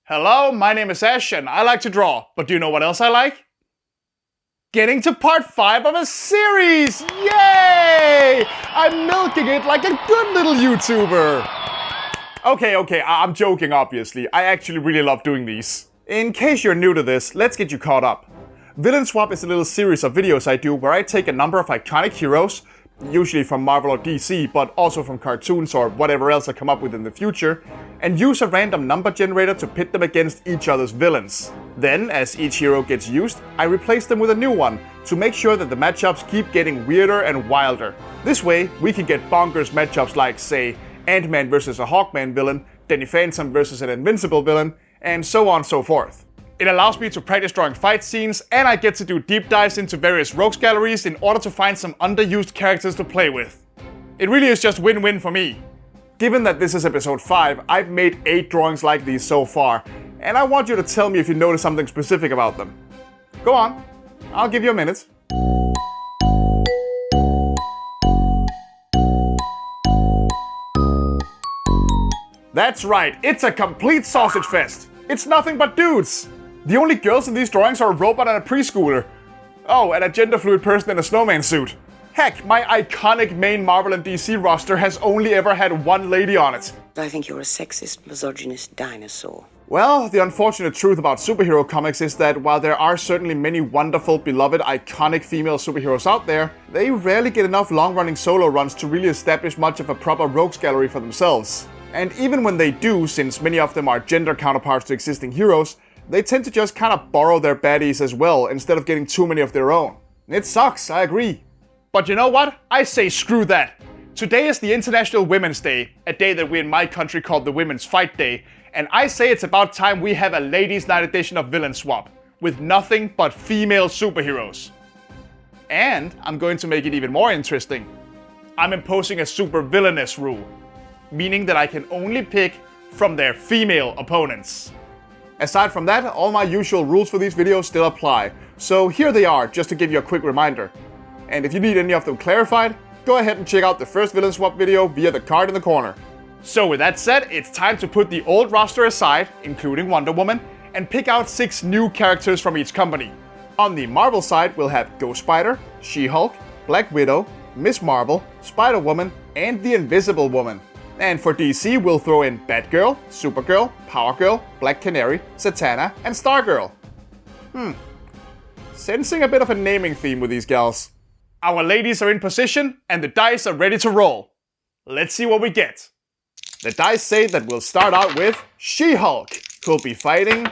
Hello, my name is Ash and I like to draw, but do you know what else I like? Getting to part 5 of a series! Yay! I'm milking it like a good little YouTuber! Okay, I'm joking obviously, I actually really love doing these. In case you're new to this, let's get you caught up. Villain Swap is a little series of videos I do where I take a number of iconic heroes, usually from Marvel or DC, but also from cartoons or whatever else I come up with in the future, and use a random number generator to pit them against each other's villains. Then, as each hero gets used, I replace them with a new one, to make sure that the matchups keep getting weirder and wilder. This way, we can get bonkers matchups like, say, Ant-Man versus a Hawkman villain, Danny Phantom versus an Invincible villain, and so on and so forth. It allows me to practice drawing fight scenes, and I get to do deep dives into various rogues galleries in order to find some underused characters to play with. It really is just win-win for me. Given that this is episode 5, I've made 8 drawings like these so far, and I want you to tell me if you notice something specific about them. Go on, I'll give you a minute. That's right, it's a complete sausage fest. It's nothing but dudes. The only girls in these drawings are a robot and a preschooler. Oh, and a gender fluid person in a snowman suit. Heck, my iconic main Marvel and DC roster has only ever had one lady on it. I think you're a sexist, misogynist dinosaur. Well, the unfortunate truth about superhero comics is that while there are certainly many wonderful, beloved, iconic female superheroes out there, they rarely get enough long-running solo runs to really establish much of a proper rogues gallery for themselves. And even when they do, since many of them are gender counterparts to existing heroes, they tend to just kind of borrow their baddies as well, instead of getting too many of their own. It sucks, I agree. But you know what? I say screw that. Today is the International Women's Day, a day that we in my country call the Women's Fight Day, and I say it's about time we have a ladies' night edition of Villain Swap, with nothing but female superheroes. And I'm going to make it even more interesting. I'm imposing a supervillainess rule, meaning that I can only pick from their female opponents. Aside from that, all my usual rules for these videos still apply, so here they are, just to give you a quick reminder. And if you need any of them clarified, go ahead and check out the first Villain Swap video via the card in the corner. So with that said, it's time to put the old roster aside, including Wonder Woman, and pick out 6 new characters from each company. On the Marvel side, we'll have Ghost Spider, She-Hulk, Black Widow, Miss Marvel, Spider-Woman, and the Invisible Woman. And for DC, we'll throw in Batgirl, Supergirl, Power Girl, Black Canary, Zatanna, and Stargirl. Sensing a bit of a naming theme with these gals. Our ladies are in position, and the dice are ready to roll. Let's see what we get. The dice say that we'll start out with She-Hulk, who'll be fighting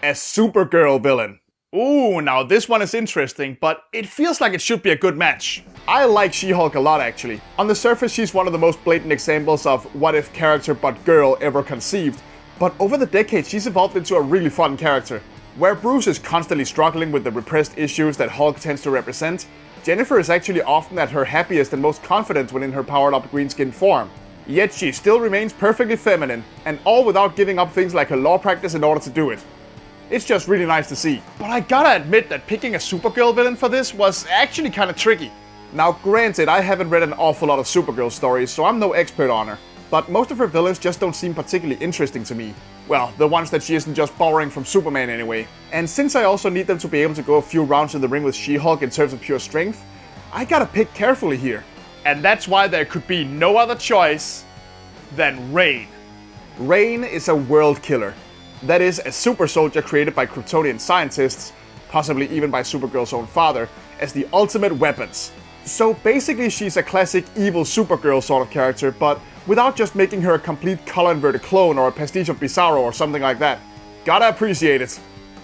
a Supergirl villain. Ooh, now this one is interesting, but it feels like it should be a good match. I like She-Hulk a lot actually. On the surface she's one of the most blatant examples of what if character but girl ever conceived, but over the decades she's evolved into a really fun character. Where Bruce is constantly struggling with the repressed issues that Hulk tends to represent, Jennifer is actually often at her happiest and most confident when in her powered up green-skinned form. Yet she still remains perfectly feminine, and all without giving up things like her law practice in order to do it. It's just really nice to see. But I gotta admit that picking a Supergirl villain for this was actually kinda tricky. Now granted, I haven't read an awful lot of Supergirl stories, so I'm no expert on her, but most of her villains just don't seem particularly interesting to me. Well, the ones that she isn't just borrowing from Superman anyway. And since I also need them to be able to go a few rounds in the ring with She-Hulk in terms of pure strength, I gotta pick carefully here. And that's why there could be no other choice than Rain. Rain is a world killer. That is, a super soldier created by Kryptonian scientists, possibly even by Supergirl's own father, as the ultimate weapons. So basically she's a classic evil Supergirl sort of character, but without just making her a complete color-inverted clone or a pastiche of Bizarro or something like that. Gotta appreciate it.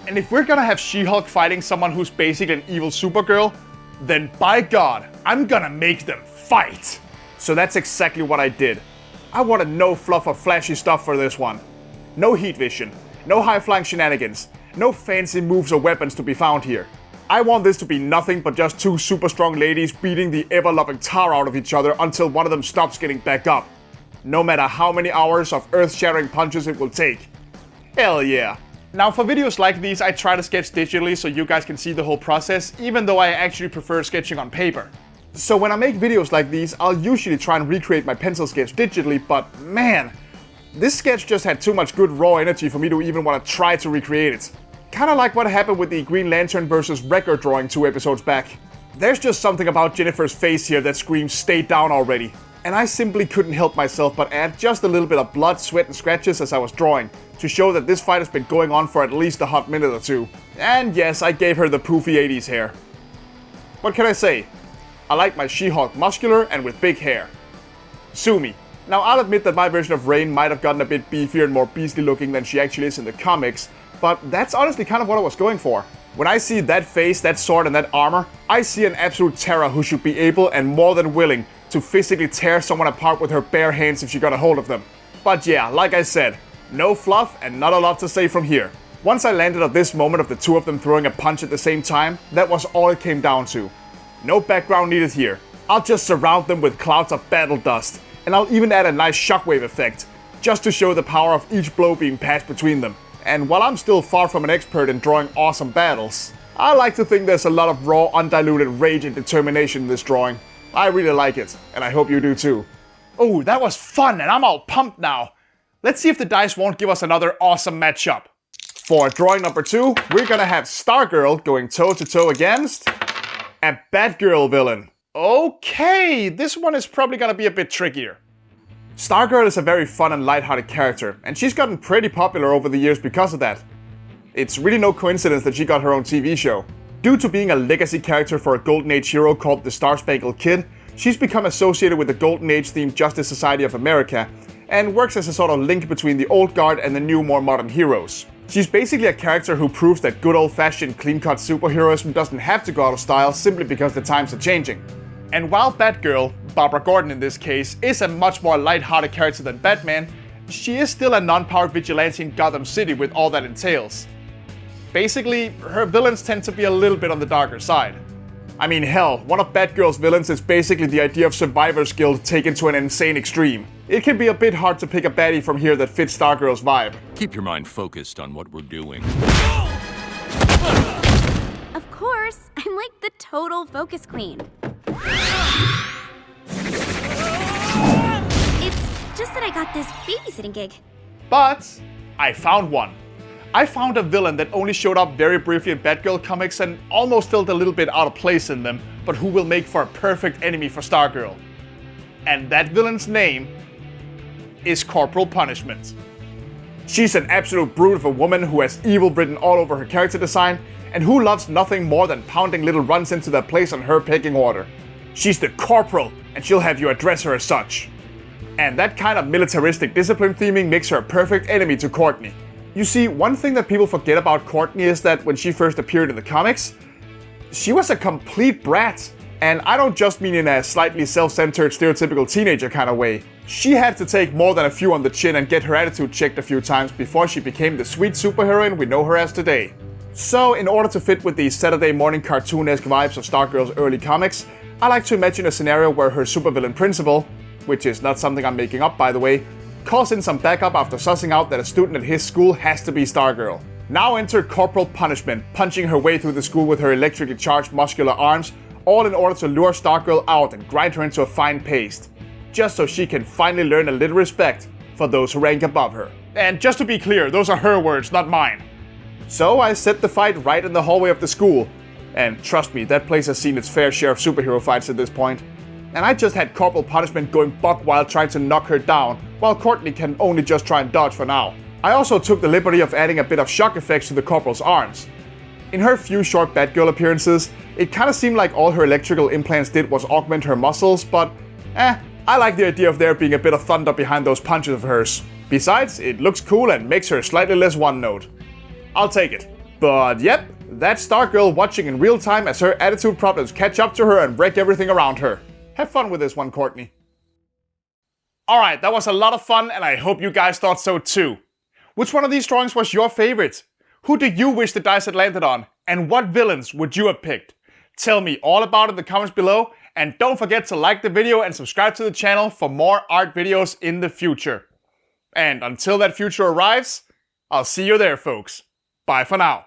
And if we're gonna have She-Hulk fighting someone who's basically an evil Supergirl, then by God, I'm gonna make them fight! So that's exactly what I did. I wanted no fluff or flashy stuff for this one. No heat vision, no high-flying shenanigans, no fancy moves or weapons to be found here. I want this to be nothing but just 2 super strong ladies beating the ever-loving tar out of each other until one of them stops getting back up. No matter how many hours of earth-shattering punches it will take. Hell yeah. Now for videos like these I try to sketch digitally so you guys can see the whole process, even though I actually prefer sketching on paper. So when I make videos like these, I'll usually try and recreate my pencil sketch digitally, but man, This sketch just had too much good raw energy for me to even want to try to recreate it. Kinda like what happened with the Green Lantern vs. record drawing 2 episodes back. There's just something about Jennifer's face here that screams stay down already. And I simply couldn't help myself but add just a little bit of blood, sweat and scratches as I was drawing, to show that this fight has been going on for at least a hot minute or two. And yes, I gave her the poofy 80s hair. What can I say? I like my She-Hulk muscular and with big hair. Sue me. Now I'll admit that my version of Rain might have gotten a bit beefier and more beastly looking than she actually is in the comics, but that's honestly kind of what I was going for. When I see that face, that sword and that armor, I see an absolute terror who should be able and more than willing to physically tear someone apart with her bare hands if she got a hold of them. But yeah, like I said, no fluff and not a lot to say from here. Once I landed at this moment of the two of them throwing a punch at the same time, that was all it came down to. No background needed here. I'll just surround them with clouds of battle dust, and I'll even add a nice shockwave effect, just to show the power of each blow being passed between them. And while I'm still far from an expert in drawing awesome battles, I like to think there's a lot of raw, undiluted rage and determination in this drawing. I really like it, and I hope you do too. Oh, that was fun, and I'm all pumped now. Let's see if the dice won't give us another awesome matchup. For drawing number 2, we're gonna have Stargirl going toe-to-toe against a Batgirl villain. Okay, this one is probably gonna be a bit trickier. Stargirl is a very fun and lighthearted character, and she's gotten pretty popular over the years because of that. It's really no coincidence that she got her own TV show. Due to being a legacy character for a Golden Age hero called the Star-Spangled Kid, she's become associated with the Golden Age-themed Justice Society of America, and works as a sort of link between the old guard and the new, more modern heroes. She's basically a character who proves that good old-fashioned, clean-cut superheroism doesn't have to go out of style simply because the times are changing. And while Batgirl, Barbara Gordon in this case, is a much more light-hearted character than Batman, she is still a non-powered vigilante in Gotham City with all that entails. Basically, her villains tend to be a little bit on the darker side. I mean, hell, one of Batgirl's villains is basically the idea of Survivor's Guild taken to an insane extreme. It can be a bit hard to pick a baddie from here that fits Stargirl's vibe. Keep your mind focused on what we're doing. Of course, I'm like the total focus queen. It's just that I got this babysitting gig. But I found one. I found a villain that only showed up very briefly in Batgirl comics and almost felt a little bit out of place in them, but who will make for a perfect enemy for Stargirl. And that villain's name is Corporal Punishment. She's an absolute brute of a woman who has evil written all over her character design and who loves nothing more than pounding little runs into their place on her pecking order. She's the Corporal, and she'll have you address her as such. And that kind of militaristic discipline theming makes her a perfect enemy to Courtney. You see, one thing that people forget about Courtney is that when she first appeared in the comics, she was a complete brat. And I don't just mean in a slightly self-centered, stereotypical teenager kind of way. She had to take more than a few on the chin and get her attitude checked a few times before she became the sweet superheroine we know her as today. So, in order to fit with the Saturday morning cartoon-esque vibes of Stargirl's early comics, I like to imagine a scenario where her supervillain principal, which is not something I'm making up by the way, calls in some backup after sussing out that a student at his school has to be Stargirl. Now enter Corporal Punishment, punching her way through the school with her electrically charged muscular arms, all in order to lure Stargirl out and grind her into a fine paste, just so she can finally learn a little respect for those who rank above her. And just to be clear, those are her words, not mine. So I set the fight right in the hallway of the school, and trust me, that place has seen its fair share of superhero fights at this point. And I just had Corporal Punishment going buck wild trying to knock her down, while Courtney can only just try and dodge for now. I also took the liberty of adding a bit of shock effects to the Corporal's arms. In her few short Batgirl appearances, it kinda seemed like all her electrical implants did was augment her muscles, but I like the idea of there being a bit of thunder behind those punches of hers. Besides, it looks cool and makes her slightly less one-note. I'll take it. But yep, that's Stargirl watching in real time as her attitude problems catch up to her and wreck everything around her. Have fun with this one, Courtney. Alright, that was a lot of fun and I hope you guys thought so too. Which one of these drawings was your favorite? Who do you wish the dice had landed on? And what villains would you have picked? Tell me all about it in the comments below, and don't forget to like the video and subscribe to the channel for more art videos in the future. And until that future arrives, I'll see you there, folks. Bye for now.